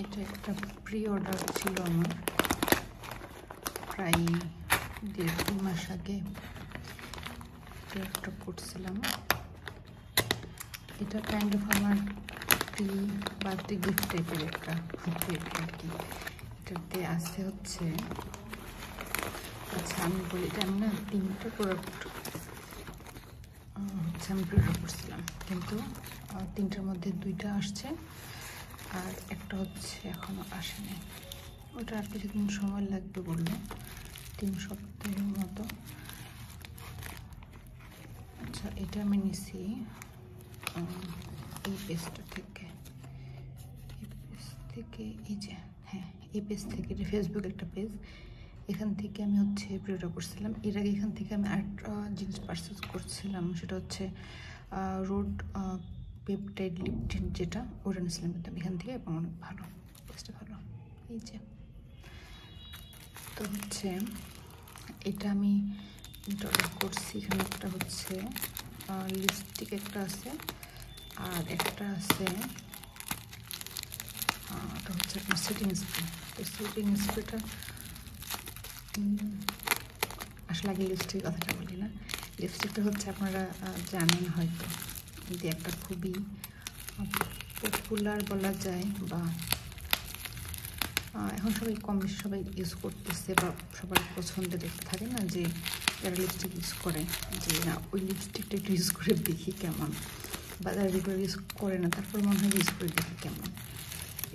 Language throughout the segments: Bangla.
এটা একটা প্রি অর্ডার ছিল আমার, প্রায় 1.5 মাস আগে একটা করছিলাম। এটা কাইন্ড অফ আমার বার্থডে গিফট টাইপের একটা আর কি। এটাতে আছে হচ্ছে, আচ্ছা আমি বলি, এটা আমি না 3টা প্রোডাক্ট হচ্ছে আমি প্রিঅর্ডার করছিলাম, কিন্তু 3টার মধ্যে 2টা আসছে আর একটা হচ্ছে এখনো আসেনি। ওটা আর কিছুদিন সময় লাগবে বললো, 3 সপ্তাহের মতো। আচ্ছা এটা আমি নিছি এই পেজটা থেকে, এই যে হ্যাঁ এই পেজ থেকে, এটা ফেসবুক একটা পেজ, এখান থেকে আমি হচ্ছে প্রিঅর্ডার করছিলাম। এর আগে এখান থেকে আমি আরেকটা জিনিস পারচেজ করছিলাম, সেটা হচ্ছে রোড পেপটাইড লিপ টিন্ট, যেটা ওটা নিয়েছিলাম কিন্তু এখান থেকে, এবং অনেক ভালো, পেজটা ভালো। এই যে তো হচ্ছে এটা আমি অর্ডার করছি। এখানে একটা হচ্ছে লিপস্টিক একটা আছে, আর একটা আছে ওটা হচ্ছে আপনার সেটিং স্প্রে। তো সেটিং স্প্রেটা আসলে আগে লিপস্টিকের কথাটা বলি না। লিপস্টিকটা হচ্ছে আপনারা জানেন হয়তো, যে একটা খুবই পপুলার বলা যায়, বা এখন সবাই কম বেশি সবাই ইউজ করতেছে, বা সবার পছন্দের একটা থাকে না, যে যারা লিপস্টিক ইউজ করে, যে না ওই লিপস্টিকটা একটু ইউজ করে দেখি কেমন, বা যারা রেগুলার ইউজ করে না তারপর মনে হয় ইউজ করে দেখি কেমন।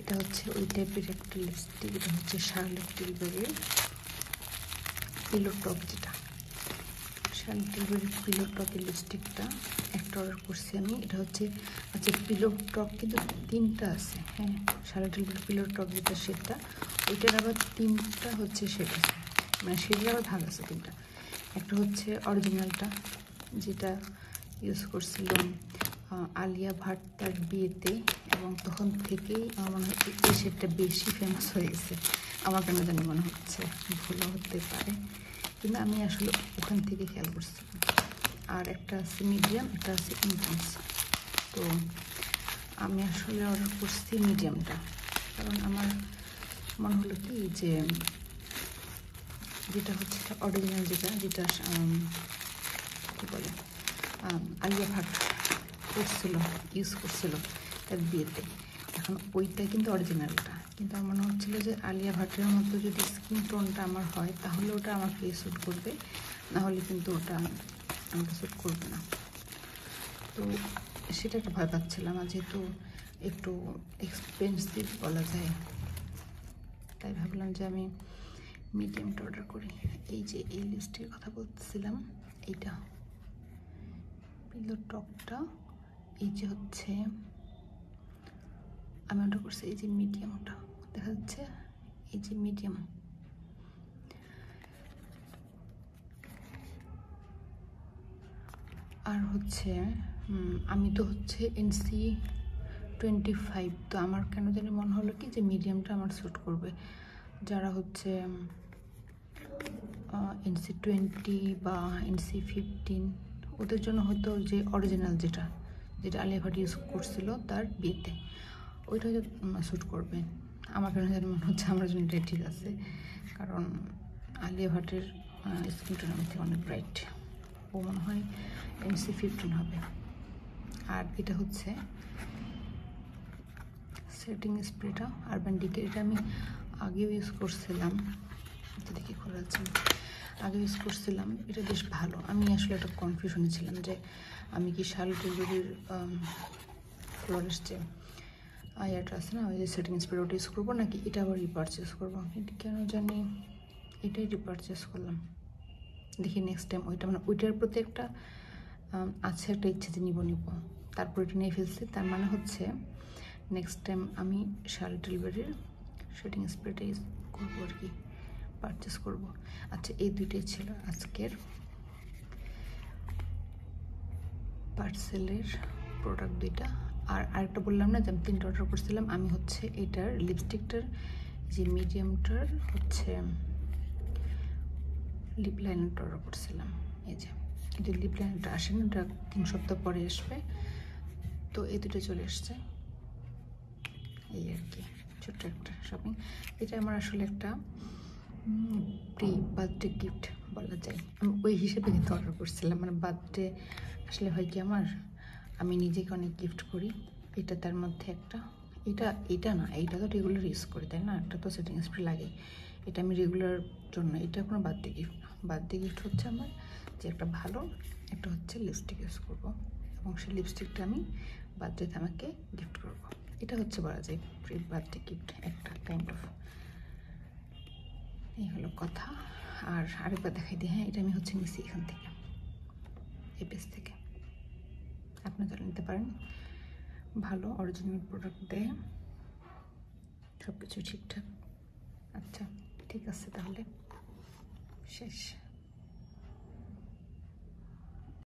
এটা হচ্ছে ওই টাইপের একটা লিপস্টিক। এটা হচ্ছে শার্লট টিলবারের পিলো টপ, যেটা শার্লট টিলবারের পিলো টপের লিপস্টিকটা একটা অর্ডার করছি আমি। এটা হচ্ছে আচ্ছা পিলো টপ কিন্তু 3টা আছে, হ্যাঁ শার্লট টিলবারের পিলো টপ যেটা সেটা, ওইটার আবার 3টা হচ্ছে শেড আছে, মানে শেডের আবার ভাগ আছে 3টা। একটা হচ্ছে অরিজিনালটা, যেটা ইউজ করছিলাম আলিয়া ভাট তার বিয়েতে, এবং তখন থেকেই আমার মনে হয় এই শেডটা বেশি ফেমাস হয়ে গেছে। আমার কেন জানি মনে হচ্ছে, ভুলও হতে পারে, কিন্তু আমি আসলে ওখান থেকে খেয়াল করছি। আর একটা আছে মিডিয়াম, একটা আছে ইন্টেন্স। তো আমি আসলে অর্ডার করছি মিডিয়ামটা, কারণ আমার মনে হলো কি যে যেটা হচ্ছে অরিজিনাল, যেটা কী বলে আলিয়া ভাট করছিল, ইউজ করছিল তার বিয়েতে, এখন ওইটা কিন্তু অরিজিনালটা, কিন্তু আমার মনে হচ্ছিলো যে আলিয়া ভাটের মতো যদি স্কিন টোনটা আমার হয় তাহলে ওটা আমাকে স্যুট করবে, না হলে কিন্তু ওটা আমাকে স্যুট করবে না। তো সেটা একটা ভয় পাচ্ছিলাম, আর যেহেতু একটু এক্সপেন্সিভ বলা যায়, তাই ভাবলাম যে আমি মিডিয়ামটা অর্ডার করি। এই যে এই লিপস্টিকের কথা বলতেছিলাম, এইটা পিলো টপটা, এই যে হচ্ছে আমি অর্ডার করছি এই যে মিডিয়ামটা, দেখা যাচ্ছে এই যে মিডিয়াম। আর হচ্ছে আমি তো হচ্ছে NC25, তো আমার কেন জানি মনে হলো কি যে মিডিয়ামটা আমার স্যুট করবে। যারা হচ্ছে NC20 বা NC15 ওদের জন্য হয়তো যে অরিজিনাল, যেটা আলিয়া ভাট ইউজ করছিল তার বিয়েতে, ওইটা হয়তো স্যুট করবে। আমার কেন জানি মনে হচ্ছে আমার জন্য এটাই ঠিক আছে, কারণ আলিয়া ভাটের স্কিন টোন আমার থেকে অনেক ব্রাইট, ও মনে হয় NC15 হবে। আর এটা হচ্ছে সেটিং স্প্রেটা আরবান ডিকের, এটা আমি আগেও ইউজ করছিলাম, দেখি খোলা যাচ্ছে, আগে ইউজ করছিলাম, এটা বেশ ভালো। আমি আসলে একটা কনফিউশনে ছিলাম যে আমি কি শার্লট টিলবারের ফ্লোরেস যে আয়াটা আছে না, ওই যে সেটিং স্প্রে, ওটা ইউজ করবো নাকি এটা আবার রিপারচেস করবো, কিন্তু কেন জানি এটাই রিপারচেস করলাম। দেখি নেক্সট টাইম ওইটা, মানে ওইটার প্রতি একটা আছে একটা ইচ্ছে যে নিব, তারপর এটা নিয়ে ফেলছি, তার মানে হচ্ছে নেক্সট টাইম আমি শার্লট টিলবারের শেডিং স্প্রেটা ইউজ করবো আর কি, পারচেস করব। আচ্ছা এই দুইটাই ছিল আজকের পার্সেলের প্রোডাক্ট দুইটা। আর আরেকটা বললাম না যে আমি 3টা অর্ডার করছিলাম, আমি হচ্ছে এটার লিপস্টিকটার যে মিডিয়ামটার হচ্ছে লিপ লাইনারটা অর্ডার করছিলাম। এই যে কিন্তু লিপ লাইনারটা আসেনি, ওটা 3 সপ্তাহ পরে আসবে। তো এই দুটো চলে এসছে, এই আর কি, ছোট্ট একটা শপিং। এটা আমার আসলে একটা প্রি বার্থডে গিফট বলা যায়। আমি ওই হিসেবে কিন্তু অর্ডার করছিলাম, মানে বার্থডে আসলে হয় কি আমার, আমি নিজেকে অনেক গিফট করি, এটা তার মধ্যে একটা। এটা না, এইটা তো রেগুলার ইউজ করি তাই না, একটা তো সেটিং স্প্রে লাগে, এটা আমি রেগুলার জন্য, এটা কোনো বার্থডে গিফট না। বার্থডে গিফট হচ্ছে আমার যে একটা ভালো একটা হচ্ছে লিপস্টিক ইউজ করবো, এবং সেই লিপস্টিকটা আমি বার্থডেতে আমাকে গিফট করবো। এটা হচ্ছে বলা যায় প্রি বার্থডে গিফট একটা কাইন্ড অফ। এই হলো কথা। আর আরেকবার দেখাই দিই, হ্যাঁ এটা আমি হচ্ছে নিছি এখান থেকে, এই পেজ থেকে, আপনারা নিতে পারেন। ভালো অরিজিনাল প্রোডাক্ট দেয়, সব কিছু ঠিকঠাক। আচ্ছা ঠিক আছে, তাহলে শেষ।